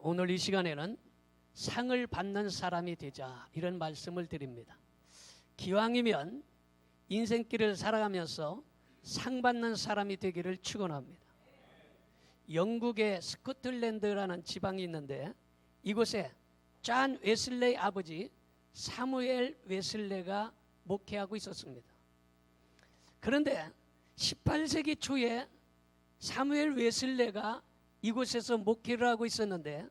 오늘 이 시간에는 상을 받는 사람이 되자 이런 말씀을 드립니다. 기왕이면 인생길을 살아가면서 상 받는 사람이 되기를 축원합니다. 영국의 스코틀랜드라는 지방이 있는데 이곳에 존 웨슬레이 아버지 사무엘 웨슬레가 목회하고 있었습니다. 그런데 18세기 초에 사무엘 웨슬레가 이곳에서 목회를 하고 있었는데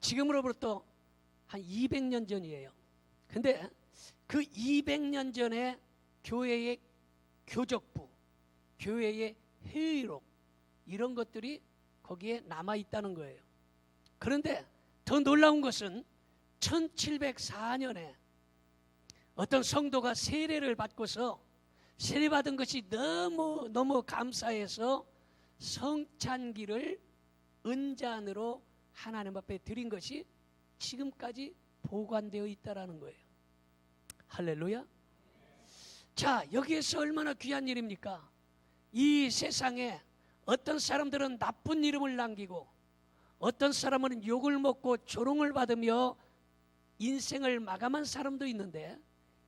지금으로부터 한 200년 전이에요. 근데 그 200년 전에 교회의 교적부, 교회의 회의록 이런 것들이 거기에 남아있다는 거예요. 그런데 더 놀라운 것은 1704년에 어떤 성도가 세례를 받고서 세례받은 것이 너무 감사해서 성찬기를 은잔으로 하나님 앞에 드린 것이 지금까지 보관되어 있다라는 거예요. 할렐루야. 자, 여기에서 얼마나 귀한 일입니까? 이 세상에 어떤 사람들은 나쁜 이름을 남기고 어떤 사람은 욕을 먹고 조롱을 받으며 인생을 마감한 사람도 있는데,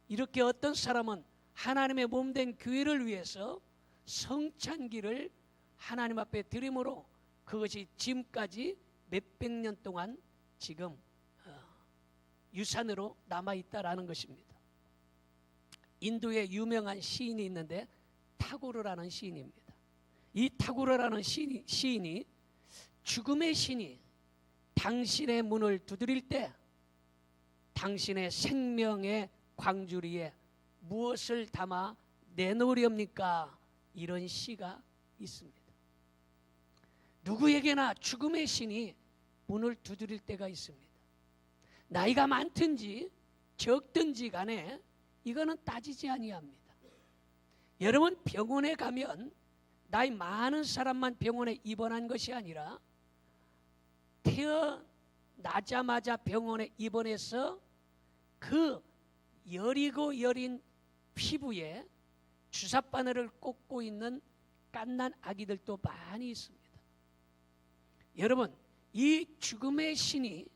이렇게 어떤 사람은 하나님의 몸된 교회를 위해서 성찬기를 하나님 앞에 드림으로 그것이 지금까지 몇백 년 동안 지금 유산으로 남아있다라는 것입니다. 인도에 유명한 시인이 있는데 타고르라는 시인입니다. 이 타고르라는 시인이 죽음의 신이 당신의 문을 두드릴 때 당신의 생명의 광주리에 무엇을 담아 내놓으렵니까? 이런 시가 있습니다. 누구에게나 죽음의 신이 문을 두드릴 때가 있습니다. 나이가 많든지 적든지 간에 이거는 따지지 아니합니다. 여러분, 병원에 가면 나이 많은 사람만 병원에 입원한 것이 아니라 태어나자마자 병원에 입원해서 그 여리고 여린 피부에 주사바늘을 꽂고 있는 갓난 아기들도 많이 있습니다. 여러분, 이 죽음의 신이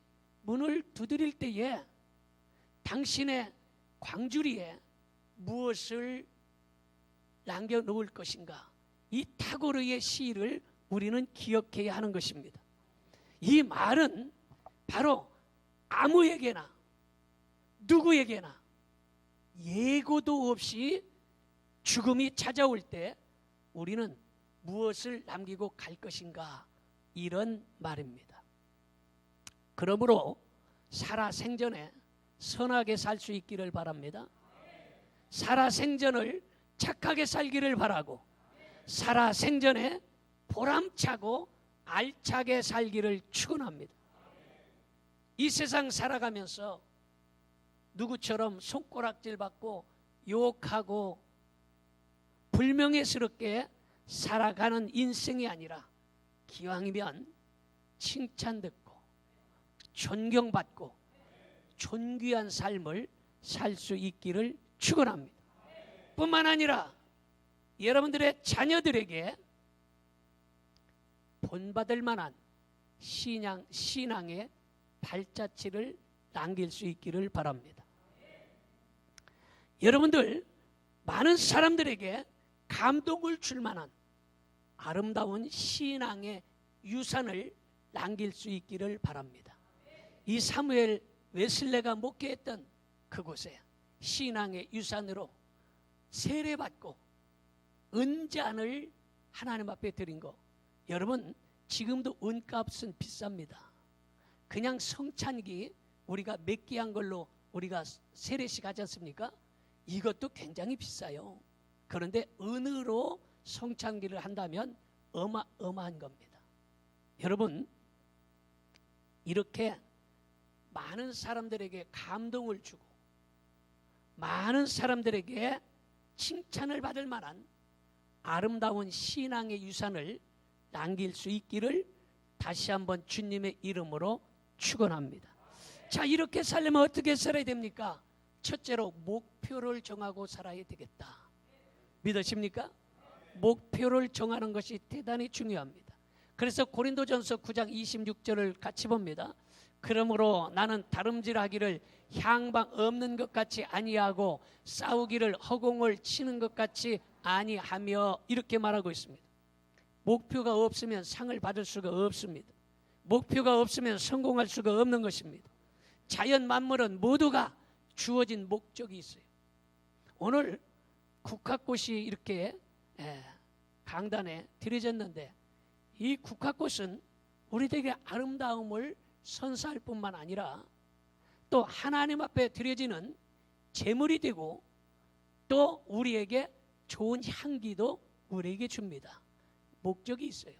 문을 두드릴 때에 당신의 광주리에 무엇을 남겨놓을 것인가? 이 타고르의 시를 우리는 기억해야 하는 것입니다. 이 말은 바로 아무에게나 누구에게나 예고도 없이 죽음이 찾아올 때 우리는 무엇을 남기고 갈 것인가? 이런 말입니다. 그러므로 살아생전에 선하게 살 수 있기를 바랍니다. 살아생전을 착하게 살기를 바라고 살아생전에 보람차고 알차게 살기를 축원합니다. 이 세상 살아가면서 누구처럼 손가락질 받고 욕하고 불명예스럽게 살아가는 인생이 아니라 기왕이면 칭찬 듣고 존경받고 존귀한 삶을 살 수 있기를 축원합니다. 뿐만 아니라 여러분들의 자녀들에게 본받을 만한 신앙의 발자취를 남길 수 있기를 바랍니다. 여러분들, 많은 사람들에게 감동을 줄 만한 아름다운 신앙의 유산을 남길 수 있기를 바랍니다. 이 사무엘 웨슬레가 목회했던 그곳에 신앙의 유산으로 세례받고 은잔을 하나님 앞에 드린 거, 여러분, 지금도 은값은 비쌉니다. 그냥 성찬기 우리가 몇 개 한 걸로 우리가 세례식 하지 않습니까? 이것도 굉장히 비싸요. 그런데 은으로 성찬기를 한다면 어마어마한 겁니다. 여러분, 이렇게 많은 사람들에게 감동을 주고 많은 사람들에게 칭찬을 받을 만한 아름다운 신앙의 유산을 남길 수 있기를 다시 한번 주님의 이름으로 축원합니다. 자, 이렇게 살려면 어떻게 살아야 됩니까? 첫째로 목표를 정하고 살아야 되겠다. 믿으십니까? 목표를 정하는 것이 대단히 중요합니다. 그래서 고린도전서 9장 26절을 같이 봅니다. 그러므로 나는 다름질하기를 향방 없는 것 같이 아니하고 싸우기를 허공을 치는 것 같이 아니하며, 이렇게 말하고 있습니다. 목표가 없으면 상을 받을 수가 없습니다. 목표가 없으면 성공할 수가 없는 것입니다. 자연 만물은 모두가 주어진 목적이 있어요. 오늘 국화꽃이 이렇게 강단에 들여졌는데, 이 국화꽃은 우리에게 아름다움을 선사할 뿐만 아니라 또 하나님 앞에 드려지는 제물이 되고, 또 우리에게 좋은 향기도 우리에게 줍니다. 목적이 있어요.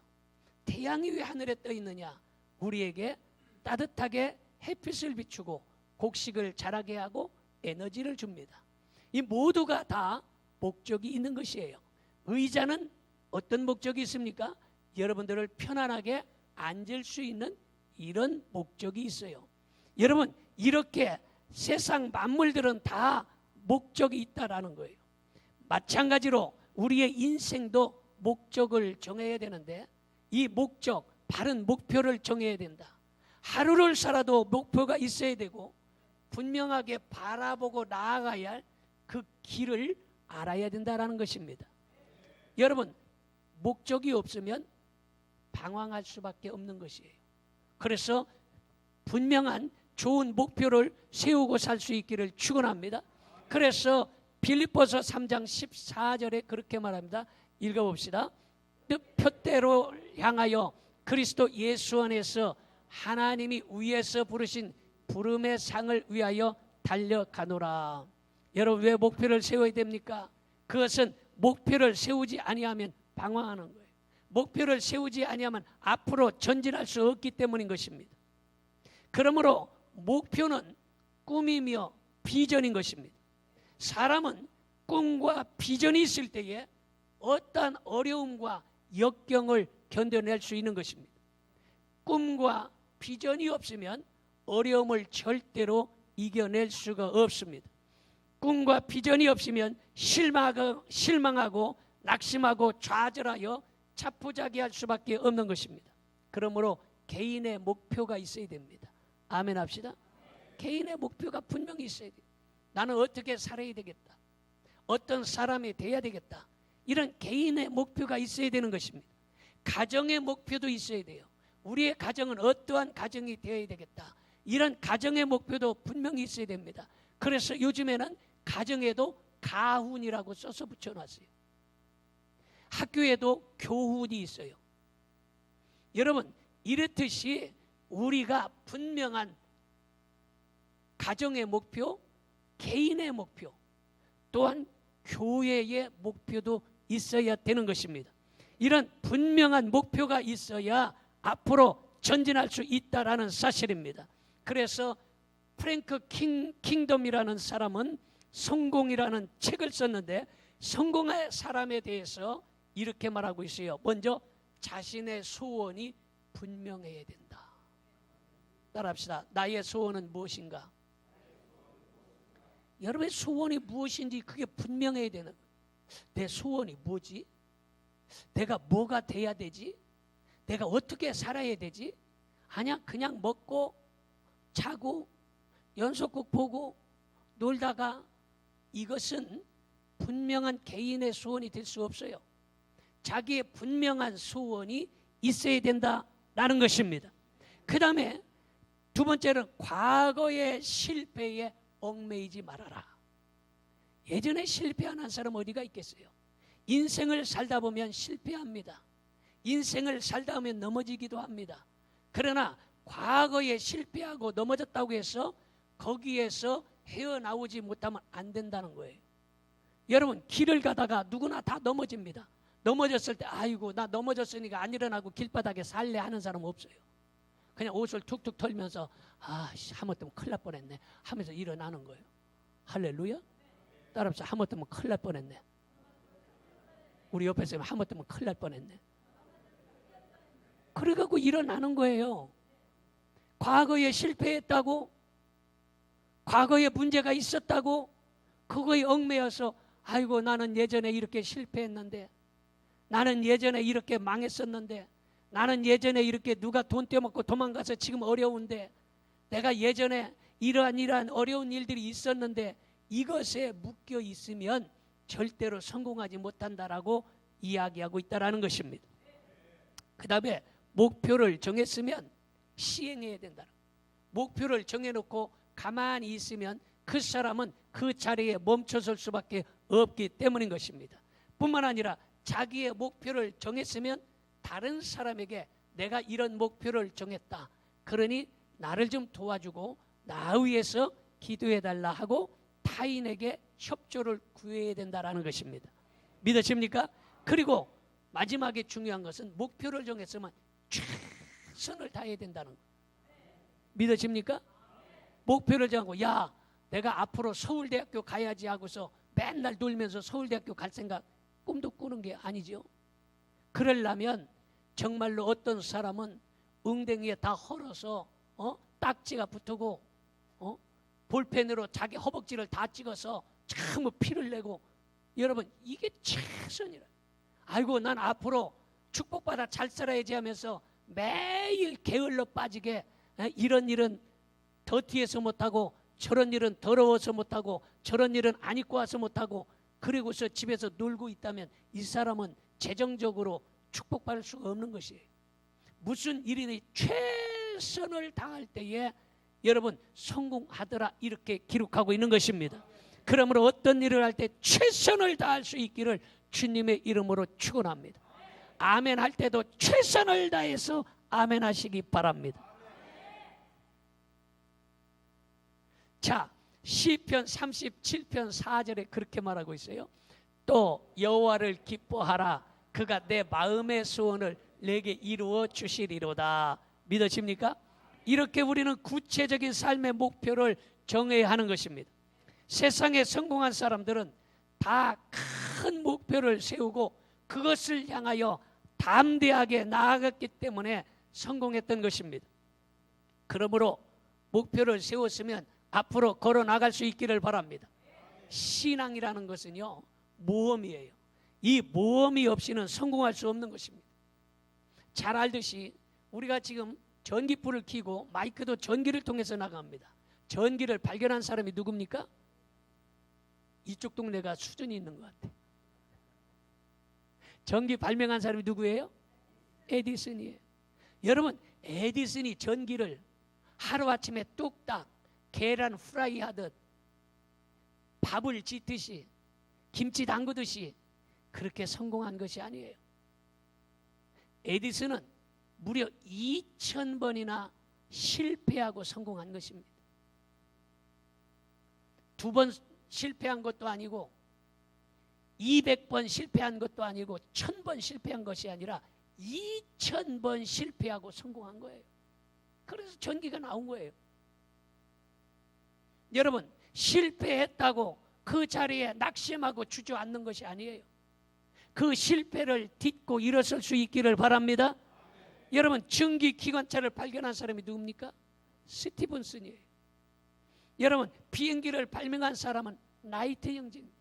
태양이 왜 하늘에 떠 있느냐? 우리에게 따뜻하게 햇빛을 비추고 곡식을 자라게 하고 에너지를 줍니다. 이 모두가 다 목적이 있는 것이에요. 의자는 어떤 목적이 있습니까? 여러분들을 편안하게 앉을 수 있는 이런 목적이 있어요. 여러분, 이렇게 세상 만물들은 다 목적이 있다라는 거예요. 마찬가지로 우리의 인생도 목적을 정해야 되는데, 이 목적, 바른 목표를 정해야 된다. 하루를 살아도 목표가 있어야 되고, 분명하게 바라보고 나아가야 할 그 길을 알아야 된다라는 것입니다. 여러분, 목적이 없으면 방황할 수밖에 없는 것이에요. 그래서 분명한 좋은 목표를 세우고 살 수 있기를 축원합니다. 그래서 빌립보서 3장 14절에 그렇게 말합니다. 읽어봅시다. 뜻표대로 향하여 그리스도 예수 안에서 하나님이 위에서 부르신 부름의 상을 위하여 달려가노라. 여러분, 왜 목표를 세워야 됩니까? 그것은 목표를 세우지 아니하면 방황하는 거예요. 목표를 세우지 아니하면 앞으로 전진할 수 없기 때문인 것입니다. 그러므로 목표는 꿈이며 비전인 것입니다. 사람은 꿈과 비전이 있을 때에 어떠한 어려움과 역경을 견뎌낼 수 있는 것입니다. 꿈과 비전이 없으면 어려움을 절대로 이겨낼 수가 없습니다. 꿈과 비전이 없으면 실망하고 낙심하고 좌절하여 자포자기할 수밖에 없는 것입니다. 그러므로 개인의 목표가 있어야 됩니다. 아멘 합시다. 개인의 목표가 분명히 있어야 돼요. 나는 어떻게 살아야 되겠다, 어떤 사람이 돼야 되겠다, 이런 개인의 목표가 있어야 되는 것입니다. 가정의 목표도 있어야 돼요. 우리의 가정은 어떠한 가정이 되어야 되겠다, 이런 가정의 목표도 분명히 있어야 됩니다. 그래서 요즘에는 가정에도 가훈이라고 써서 붙여놨어요. 학교에도 교훈이 있어요. 여러분, 이렇듯이 우리가 분명한 가정의 목표, 개인의 목표, 또한 교회의 목표도 있어야 되는 것입니다. 이런 분명한 목표가 있어야 앞으로 전진할 수 있다라는 사실입니다. 그래서 프랭크 킹덤이라는 사람은 성공이라는 책을 썼는데, 성공의 사람에 대해서 이렇게 말하고 있어요. 먼저 자신의 소원이 분명해야 된다. 따라합시다. 나의 소원은 무엇인가? 여러분의 소원이 무엇인지 그게 분명해야 되는 거예요. 내 소원이 뭐지? 내가 뭐가 돼야 되지? 내가 어떻게 살아야 되지? 아니야, 그냥 먹고 자고 연속극 보고 놀다가, 이것은 분명한 개인의 소원이 될 수 없어요. 자기의 분명한 소원이 있어야 된다라는 것입니다. 그 다음에 두 번째는 과거의 실패에 얽매이지 말아라. 예전에 실패 안 한 사람 어디가 있겠어요? 인생을 살다 보면 실패합니다. 인생을 살다 보면 넘어지기도 합니다. 그러나 과거에 실패하고 넘어졌다고 해서 거기에서 헤어나오지 못하면 안 된다는 거예요. 여러분, 길을 가다가 누구나 다 넘어집니다. 넘어졌을 때 아이고 나 넘어졌으니까 안 일어나고 길바닥에 살래 하는 사람 없어요. 그냥 옷을 툭툭 털면서 하마터면 큰일 날 뻔했네 하면서 일어나는 거예요. 할렐루야. 따라합시다. 하마터면 큰일 날 뻔했네. 우리 옆에서 하마터면 큰일 날 뻔했네. 그래갖고 일어나는 거예요. 과거에 실패했다고, 과거에 문제가 있었다고, 그거에 얽매여서 아이고 나는 예전에 이렇게 실패했는데, 나는 예전에 이렇게 망했었는데, 나는 예전에 이렇게 누가 돈 떼먹고 도망가서 지금 어려운데, 내가 예전에 이러한 어려운 일들이 있었는데 이것에 묶여 있으면 절대로 성공하지 못한다라고 이야기하고 있다라는 것입니다. 그 다음에 목표를 정했으면 시행해야 된다. 목표를 정해놓고 가만히 있으면 그 사람은 그 자리에 멈춰설 수밖에 없기 때문인 것입니다. 뿐만 아니라 자기의 목표를 정했으면 다른 사람에게 내가 이런 목표를 정했다, 그러니 나를 좀 도와주고 나 위해서 기도해달라 하고 타인에게 협조를 구해야 된다라는 것입니다. 믿으십니까? 그리고 마지막에 중요한 것은 목표를 정했으면 최선을 다해야 된다는 것. 믿으십니까? 목표를 정하고, 야, 내가 앞으로 서울대학교 가야지 하고서 맨날 놀면서 서울대학교 갈 생각 꿈도 꾸는 게 아니죠. 그러려면 정말로 어떤 사람은 엉덩이에 다 헐어서 딱지가 붙고 볼펜으로 자기 허벅지를 다 찍어서 참 피를 내고, 여러분 이게 최선이라. 아이고 난 앞으로 축복받아 잘 살아야지 하면서 매일 게을러 빠지게 이런 일은 더티해서 못하고 저런 일은 더러워서 못하고 저런 일은 안 입고 와서 못하고 그리고서 집에서 놀고 있다면 이 사람은 재정적으로 축복받을 수가 없는 것이에요. 무슨 일이든 최선을 다할 때에 여러분 성공하더라 이렇게 기록하고 있는 것입니다. 그러므로 어떤 일을 할 때 최선을 다할 수 있기를 주님의 이름으로 축원합니다. 아멘 할 때도 최선을 다해서 아멘 하시기 바랍니다. 자, 시편 37편 4절에 그렇게 말하고 있어요. 또 여호와를 기뻐하라, 그가 내 마음의 소원을 내게 이루어 주시리로다. 믿으십니까? 이렇게 우리는 구체적인 삶의 목표를 정해야 하는 것입니다. 세상에 성공한 사람들은 다 큰 목표를 세우고 그것을 향하여 담대하게 나아갔기 때문에 성공했던 것입니다. 그러므로 목표를 세웠으면 앞으로 걸어 나갈 수 있기를 바랍니다. 신앙이라는 것은요, 모험이에요. 이 모험이 없이는 성공할 수 없는 것입니다. 잘 알듯이 우리가 지금 전기불을 켜고 마이크도 전기를 통해서 나갑니다. 전기를 발견한 사람이 누굽니까? 이쪽 동네가 수준이 있는 것 같아요. 전기 발명한 사람이 누구예요? 에디슨이에요. 여러분, 에디슨이 전기를 하루아침에 뚝딱 계란 후라이 하듯 밥을 짓듯이 김치 담그듯이 그렇게 성공한 것이 아니에요. 에디슨은 무려 2000번이나 실패하고 성공한 것입니다. 2번 실패한 것도 아니고 200번 실패한 것도 아니고 1000번 실패한 것이 아니라 2000번 실패하고 성공한 거예요. 그래서 전기가 나온 거예요. 여러분, 실패했다고 그 자리에 낙심하고 주저앉는 것이 아니에요. 그 실패를 딛고 일어설 수 있기를 바랍니다. 여러분, 전기기관차를 발견한 사람이 누굽니까? 스티븐슨이에요. 여러분, 비행기를 발명한 사람은 라이트 형제입니다.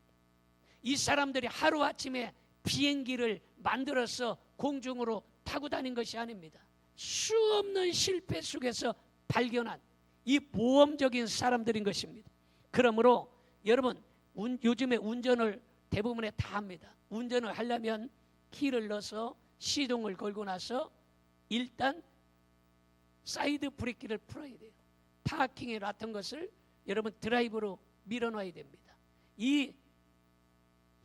이 사람들이 하루아침에 비행기를 만들어서 공중으로 타고 다닌 것이 아닙니다. 수없는 실패 속에서 발견한 이 모험적인 사람들인 것입니다. 그러므로 여러분, 요즘에 운전을 대부분에 다 합니다. 운전을 하려면 키를 넣어서 시동을 걸고 나서 일단 사이드 브레이크를 풀어야 돼요. 파킹에 놨던 것을 여러분 드라이브로 밀어놔야 됩니다. 이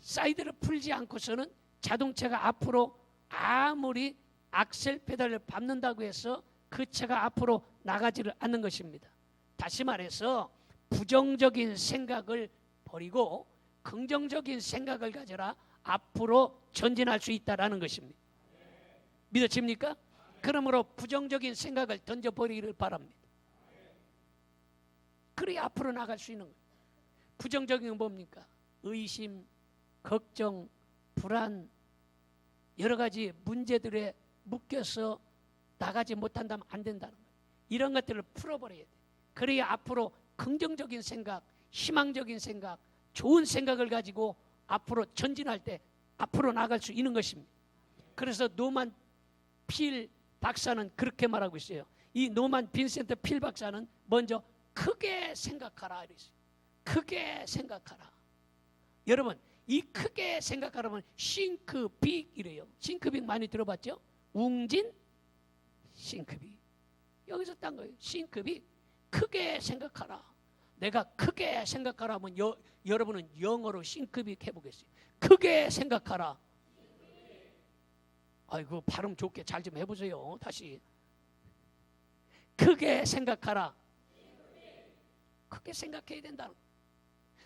사이드를 풀지 않고서는 자동차가 앞으로 아무리 악셀 페달을 밟는다고 해서 그 차가 앞으로 나가지를 않는 것입니다. 다시 말해서 부정적인 생각을 버리고 긍정적인 생각을 가져라 앞으로 전진할 수 있다라는 것입니다. 믿으십니까? 그러므로 부정적인 생각을 던져버리기를 바랍니다. 그래야 앞으로 나갈 수 있는 거예요. 부정적인 건 뭡니까? 의심, 걱정, 불안, 여러 가지 문제들에 묶여서 나가지 못한다면 안 된다는 거예요. 이런 것들을 풀어버려야 돼요. 그래야 앞으로 긍정적인 생각, 희망적인 생각, 좋은 생각을 가지고 앞으로 전진할 때 앞으로 나갈 수 있는 것입니다. 그래서 노만 필 박사는 그렇게 말하고 있어요. 이 노만 빈센트 필 박사는 먼저 크게 생각하라 이랬어요. 크게 생각하라. 여러분, 이 크게 생각하라면 싱크빅이래요. 싱크빅 많이 들어봤죠? 웅진 싱크빅. 여기서 딴 거예요. 싱크빅. 크게 생각하라. 내가 크게 생각하라면 여러분은 영어로 싱크빅 해보겠어요. 크게 생각하라. 아이고, 발음 좋게 잘 좀 해보세요. 다시. 크게 생각하라. 크게 생각해야 된다는 거예요.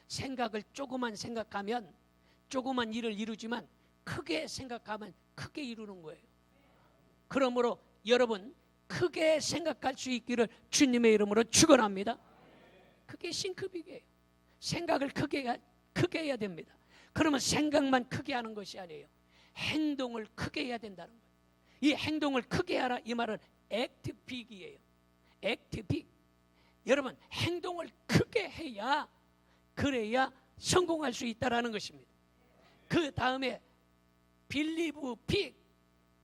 생각을 조금만 생각하면 조그만 일을 이루지만 크게 생각하면 크게 이루는 거예요. 그러므로 여러분, 크게 생각할 수 있기를 주님의 이름으로 축원합니다. 그게 싱크빅이에요. 생각을 크게 해야 됩니다. 그러면 생각만 크게 하는 것이 아니에요. 행동을 크게 해야 된다는 거예요. 이 행동을 크게 하라, 이 말은 액트빅이에요. 액트빅. 여러분, 행동을 크게 해야, 그래야 성공할 수 있다라는 것입니다. 그 다음에 빌리브 빅,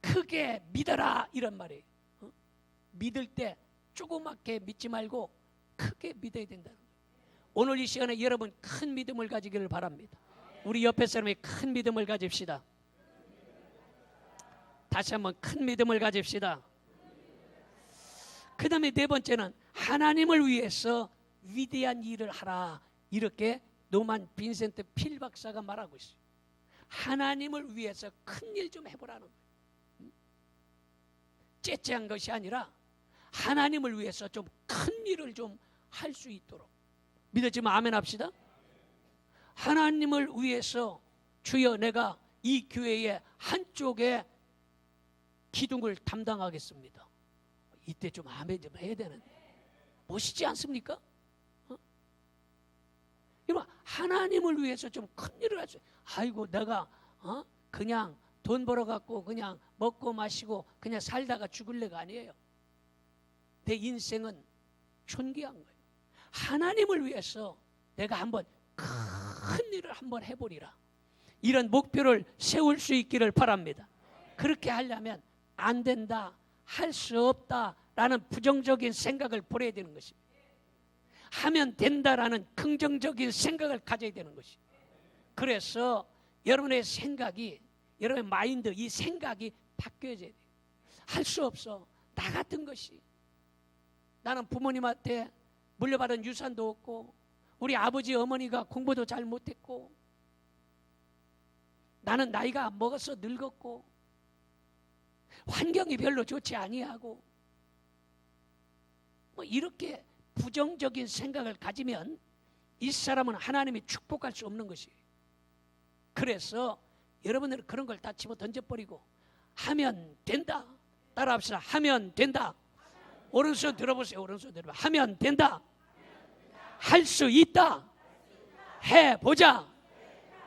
크게 믿어라, 이런 말이에요. 믿을 때 조그맣게 믿지 말고 크게 믿어야 된다는 거예요. 오늘 이 시간에 여러분 큰 믿음을 가지기를 바랍니다. 우리 옆에 사람이 큰 믿음을 가집시다. 다시 한번 큰 믿음을 가집시다. 그 다음에 네 번째는 하나님을 위해서 위대한 일을 하라. 이렇게 노만 빈센트 필 박사가 말하고 있어요. 하나님을 위해서 큰 일 좀 해보라는 거예요. 째째한 것이 아니라 하나님을 위해서 좀 큰 일을 좀 할 수 있도록. 믿었지만 아멘 합시다. 하나님을 위해서 주여 내가 이 교회의 한쪽에 기둥을 담당하겠습니다. 이때 좀 아멘 좀 해야 되는데 멋있지 않습니까? 여러분, 하나님을 위해서 좀 큰 일을 할 수. 아이고, 내가 그냥 돈 벌어갖고 그냥 먹고 마시고 그냥 살다가 죽을래가 아니에요. 내 인생은 존귀한 거예요. 하나님을 위해서 내가 한번 큰 일을 한번 해보리라. 이런 목표를 세울 수 있기를 바랍니다. 그렇게 하려면 안 된다, 할 수 없다라는 부정적인 생각을 버려야 되는 것입니다. 하면 된다라는 긍정적인 생각을 가져야 되는 것이. 그래서 여러분의 생각이, 여러분의 마인드, 이 생각이 바뀌어져야 돼요. 할 수 없어. 나 같은 것이. 나는 부모님한테 물려받은 유산도 없고, 우리 아버지 어머니가 공부도 잘 못했고, 나는 나이가 먹어서 늙었고, 환경이 별로 좋지 아니하고, 뭐 이렇게 부정적인 생각을 가지면 이 사람은 하나님이 축복할 수 없는 것이에요. 그래서 여러분들은 그런 걸 다 집어 던져버리고 하면 된다. 따라합시다. 하면 된다. 오른손 들어보세요. 오른손 들어봐. 하면 된다. 할 수 있다. 해보자.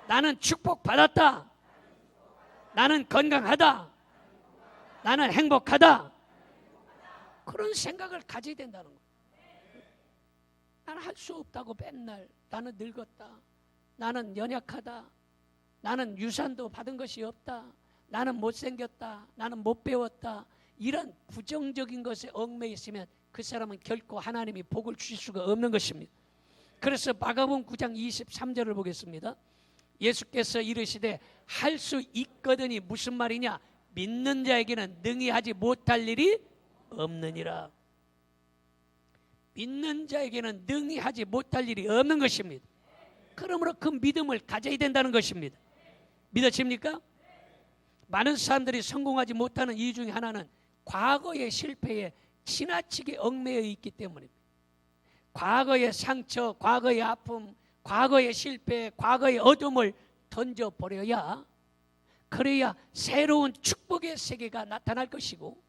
나는 축복받았다. 나는 건강하다. 나는 행복하다. 그런 생각을 가져야 된다는 거예요. 나는 할 수 없다고 맨날, 나는 늙었다, 나는 연약하다, 나는 유산도 받은 것이 없다, 나는 못생겼다, 나는 못 배웠다, 이런 부정적인 것에 얽매여 있으면 그 사람은 결코 하나님이 복을 주실 수가 없는 것입니다. 그래서 마가복음 9장 23절을 보겠습니다. 예수께서 이르시되 할 수 있거든이 무슨 말이냐? 믿는 자에게는 능히 하지 못할 일이 없느니라. 믿는 자에게는 능히 하지 못할 일이 없는 것입니다. 그러므로 그 믿음을 가져야 된다는 것입니다. 믿어집니까? 많은 사람들이 성공하지 못하는 이유 중에 하나는 과거의 실패에 지나치게 얽매여 있기 때문입니다. 과거의 상처, 과거의 아픔, 과거의 실패, 과거의 어둠을 던져버려야, 그래야 새로운 축복의 세계가 나타날 것이고,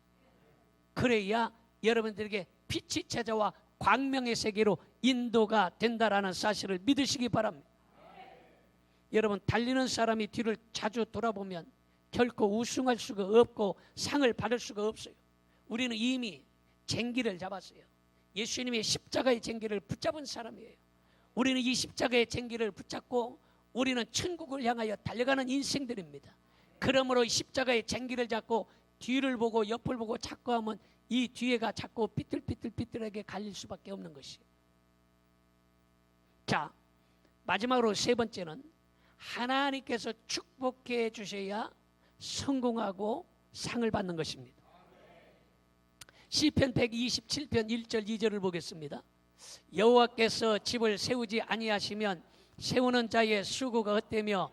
그래야 여러분들에게 빛이 찾아와 광명의 세계로 인도가 된다라는 사실을 믿으시기 바랍니다. 여러분, 달리는 사람이 뒤를 자주 돌아보면 결코 우승할 수가 없고 상을 받을 수가 없어요. 우리는 이미 쟁기를 잡았어요. 예수님의 십자가의 쟁기를 붙잡은 사람이에요. 우리는 이 십자가의 쟁기를 붙잡고 우리는 천국을 향하여 달려가는 인생들입니다. 그러므로 십자가의 쟁기를 잡고 뒤를 보고 옆을 보고 자꾸 하면 이 뒤에가 자꾸 삐뚤삐뚤삐뚤하게 갈릴 수밖에 없는 것이에요. 자, 마지막으로 세 번째는 하나님께서 축복해 주셔야 성공하고 상을 받는 것입니다. 시편 127편 1절 2절을 보겠습니다. 여호와께서 집을 세우지 아니하시면 세우는 자의 수고가 헛되며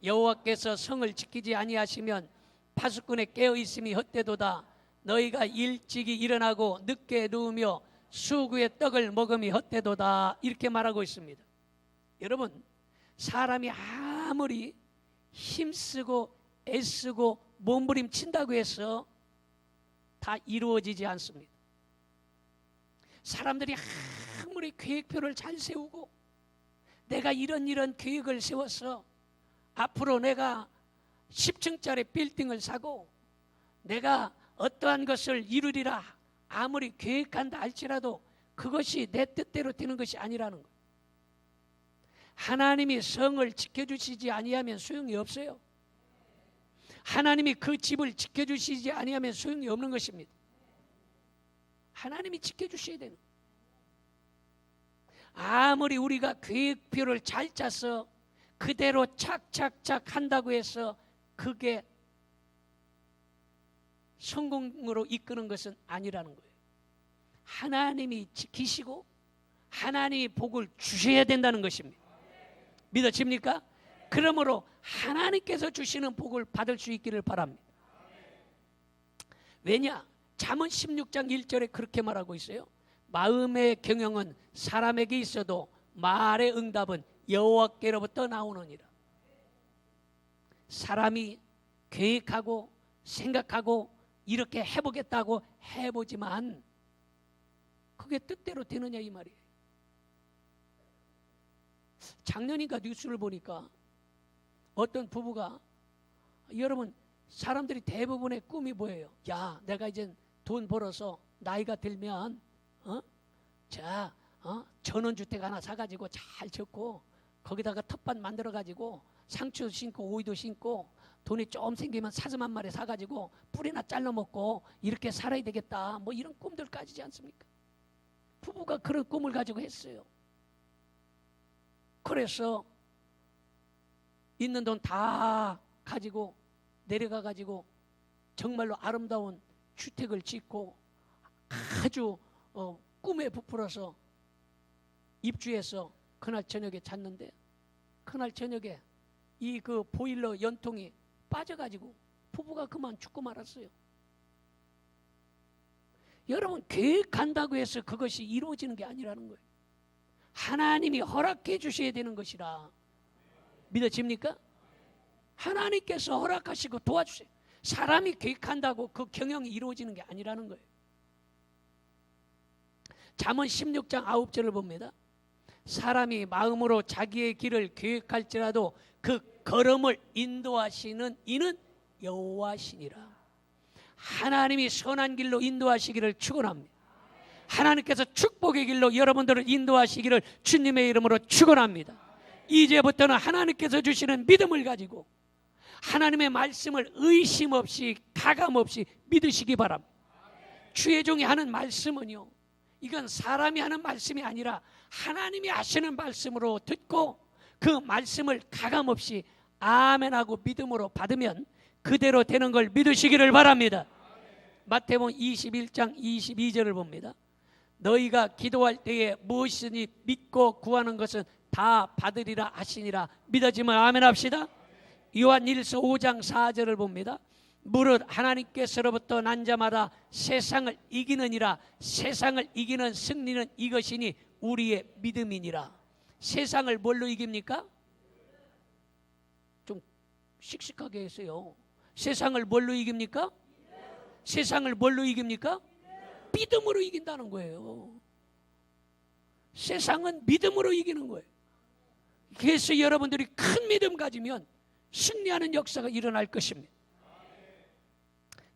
여호와께서 성을 지키지 아니하시면 파수꾼의 깨어 있음이 헛되도다. 너희가 일찍이 일어나고 늦게 누우며 수구의 떡을 먹음이 헛되도다. 이렇게 말하고 있습니다. 여러분, 사람이 아무리 힘쓰고 애쓰고 몸부림친다고 해서 다 이루어지지 않습니다. 사람들이 아무리 계획표를 잘 세우고 내가 이런 계획을 세워서 앞으로 내가 10층짜리 빌딩을 사고 내가 어떠한 것을 이루리라 아무리 계획한다 할지라도 그것이 내 뜻대로 되는 것이 아니라는 거예요. 하나님이 성을 지켜주시지 아니하면 소용이 없어요. 하나님이 그 집을 지켜주시지 아니하면 소용이 없는 것입니다. 하나님이 지켜주셔야 되는 거예요. 아무리 우리가 계획표를 잘 짜서 그대로 착착착 한다고 해서 그게 성공으로 이끄는 것은 아니라는 거예요. 하나님이 지키시고 하나님이 복을 주셔야 된다는 것입니다. 믿어집니까? 그러므로 하나님께서 주시는 복을 받을 수 있기를 바랍니다. 왜냐? 잠언 16장 1절에 그렇게 말하고 있어요. 마음의 경영은 사람에게 있어도 말의 응답은 여호와께로부터 나오느니라. 사람이 계획하고 생각하고 이렇게 해보겠다고 해보지만 그게 뜻대로 되느냐 이 말이에요. 작년인가 뉴스를 보니까 어떤 부부가, 여러분 사람들이 대부분의 꿈이 뭐예요? 야, 내가 이제 돈 벌어서 나이가 들면 전원주택 하나 사가지고 잘 짓고 거기다가 텃밭 만들어가지고 상추도 심고 오이도 심고 돈이 좀 생기면 사슴 한 마리 사가지고 뿌리나 잘라 먹고 이렇게 살아야 되겠다, 뭐 이런 꿈들 가지지 않습니까? 부부가 그런 꿈을 가지고 했어요. 그래서 있는 돈 다 가지고 내려가 가지고 정말로 아름다운 주택을 짓고 아주 꿈에 부풀어서 입주해서 그날 저녁에 잤는데 그날 저녁에 이 그 보일러 연통이 빠져가지고 부부가 그만 죽고 말았어요. 여러분, 계획한다고 해서 그것이 이루어지는 게 아니라는 거예요. 하나님이 허락해 주셔야 되는 것이라. 믿어집니까? 하나님께서 허락하시고 도와주세요. 사람이 계획한다고 그 경영이 이루어지는 게 아니라는 거예요. 잠언 16장 9절을 봅니다. 사람이 마음으로 자기의 길을 계획할지라도 그 걸음을 인도하시는 이는 여호와시니라. 하나님이 선한 길로 인도하시기를 축원합니다. 하나님께서 축복의 길로 여러분들을 인도하시기를 주님의 이름으로 축원합니다. 이제부터는 하나님께서 주시는 믿음을 가지고 하나님의 말씀을 의심 없이 가감 없이 믿으시기 바랍니다. 주의 종이 하는 말씀은요, 이건 사람이 하는 말씀이 아니라 하나님이 하시는 말씀으로 듣고 그 말씀을 가감 없이 아멘하고 믿음으로 받으면 그대로 되는 걸 믿으시기를 바랍니다. 마태복음 21장 22절을 봅니다. 너희가 기도할 때에 무엇이든지 믿고 구하는 것은 다 받으리라 하시니라. 믿어지면 아멘 합시다. 요한일서 5장 4절을 봅니다. 무릇 하나님께서로부터 난 자마다 세상을 이기느니라. 세상을 이기는 승리는 이것이니 우리의 믿음이니라. 세상을 뭘로 이깁니까? 좀 씩씩하게 했어요. 세상을 뭘로 이깁니까? 세상을 뭘로 이깁니까? 믿음으로 이긴다는 거예요. 세상은 믿음으로 이기는 거예요. 그래서 여러분들이 큰 믿음 가지면 승리하는 역사가 일어날 것입니다.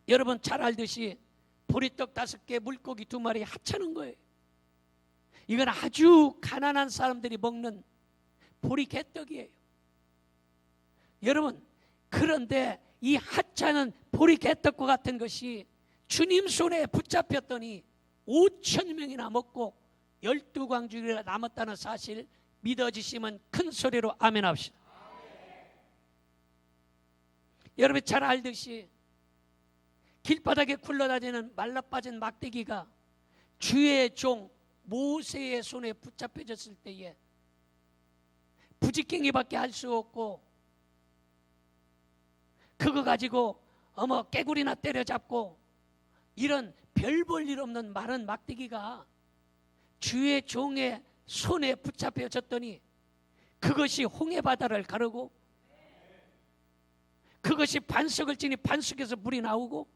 여러분 잘 알듯이 보리떡 5개 물고기 2마리 합쳐는 거예요. 이건 아주 가난한 사람들이 먹는 보리개떡이에요. 여러분, 그런데 이 하찮은 보리 개떡과 같은 것이 주님 손에 붙잡혔더니 5천 명이나 먹고 12광주리가 남았다는 사실 믿어지시면 큰 소리로 아멘 합시다. 여러분 잘 알듯이 길바닥에 굴러다니는 말라빠진 막대기가 주의 종 모세의 손에 붙잡혀졌을 때에 부지깽이밖에 할 수 없고 그거 가지고 깨구리나 때려잡고 이런 별 볼 일 없는 마른 막대기가 주의 종의 손에 붙잡혀졌더니 그것이 홍해 바다를 가르고 그것이 반석을 지니 반석에서 물이 나오고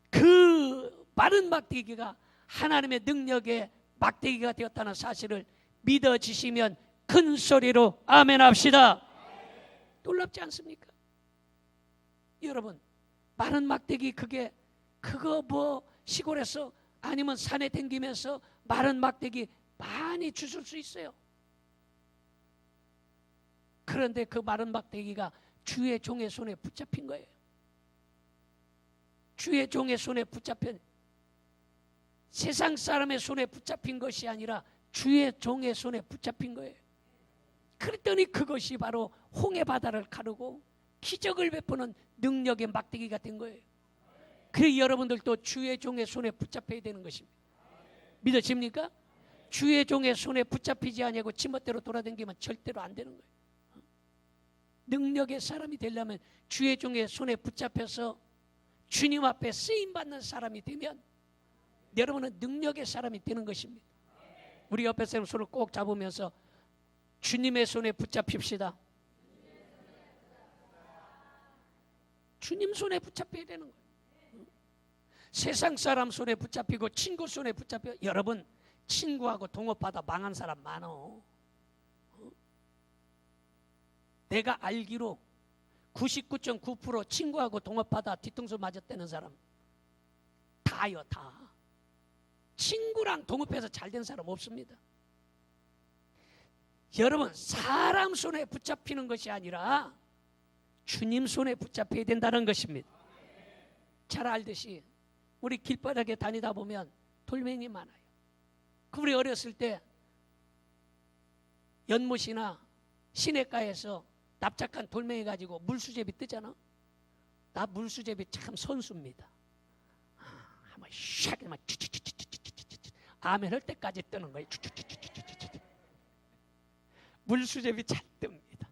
그 마른 막대기가 하나님의 능력의 막대기가 되었다는 사실을 믿어지시면 큰 소리로 아멘 합시다. 놀랍지 않습니까? 여러분 마른 막대기 그거 뭐 시골에서 아니면 산에 댕기면서 마른 막대기 많이 주술 수 있어요. 그런데 그 마른 막대기가 주의 종의 손에 붙잡힌 거예요. 주의 종의 손에 붙잡힌, 세상 사람의 손에 붙잡힌 것이 아니라 주의 종의 손에 붙잡힌 거예요. 그랬더니 그것이 바로 홍해 바다를 가르고 기적을 베푸는 능력의 막대기가 된 거예요. 그래서 여러분들도 주의 종의 손에 붙잡혀야 되는 것입니다. 믿어집니까? 주의 종의 손에 붙잡히지 아니하고 지멋대로 돌아다니면 절대로 안 되는 거예요. 능력의 사람이 되려면 주의 종의 손에 붙잡혀서 주님 앞에 쓰임받는 사람이 되면 여러분은 능력의 사람이 되는 것입니다. 우리 옆에 사람 손을 꼭 잡으면서 주님의 손에 붙잡힙시다. 주님 손에 붙잡혀야 되는 거예요. 세상 사람 손에 붙잡히고 친구 손에 붙잡혀. 여러분 친구하고 동업하다 망한 사람 많어. 내가 알기로 99.9% 친구하고 동업하다 뒤통수 맞았다는 사람 다요. 다. 친구랑 동업해서 잘된 사람 없습니다. 여러분 사람 손에 붙잡히는 것이 아니라 주님 손에 붙잡혀야 된다는 것입니다. 잘 알듯이 우리 길바닥에 다니다 보면 돌멩이 많아요. 우리 어렸을 때 연못이나 시냇가에서 납작한 돌멩이 가지고 물수제비 뜨잖아. 나 물수제비 참 선수입니다. 한번 샥 막 아멘 할 때까지 뜨는 거예요. 물수제비 잘 뜹니다.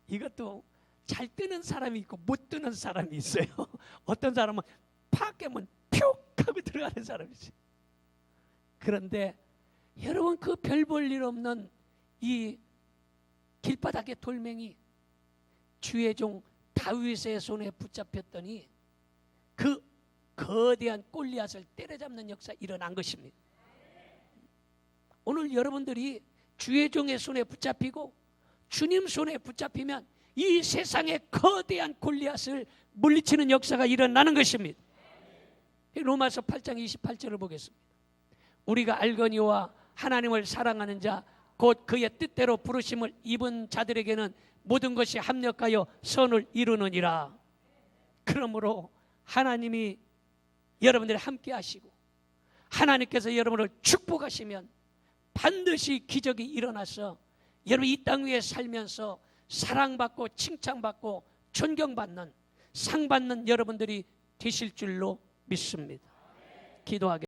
이것도 잘 뜨는 사람이 있고 못 뜨는 사람이 있어요. 어떤 사람은 팍 깨면 푹 하고 들어가는 사람이 있어요. 그런데 여러분 그 별 볼 일 없는 이 길바닥의 돌멩이 주의 종 다윗의 손에 붙잡혔더니 그 거대한 골리앗을 때려잡는 역사 일어난 것입니다. 오늘 여러분들이 주의 종의 손에 붙잡히고 주님 손에 붙잡히면 이 세상의 거대한 골리앗을 물리치는 역사가 일어나는 것입니다. 로마서 8장 28절을 보겠습니다. 우리가 알거니와 하나님을 사랑하는 자 곧 그의 뜻대로 부르심을 입은 자들에게는 모든 것이 합력하여 선을 이루느니라. 그러므로 하나님이 여러분들이 함께 하시고 하나님께서 여러분을 축복하시면 반드시 기적이 일어나서 여러분 이 땅 위에 살면서 사랑받고 칭찬받고 존경받는 상받는 여러분들이 되실 줄로 믿습니다. 기도하겠습니다.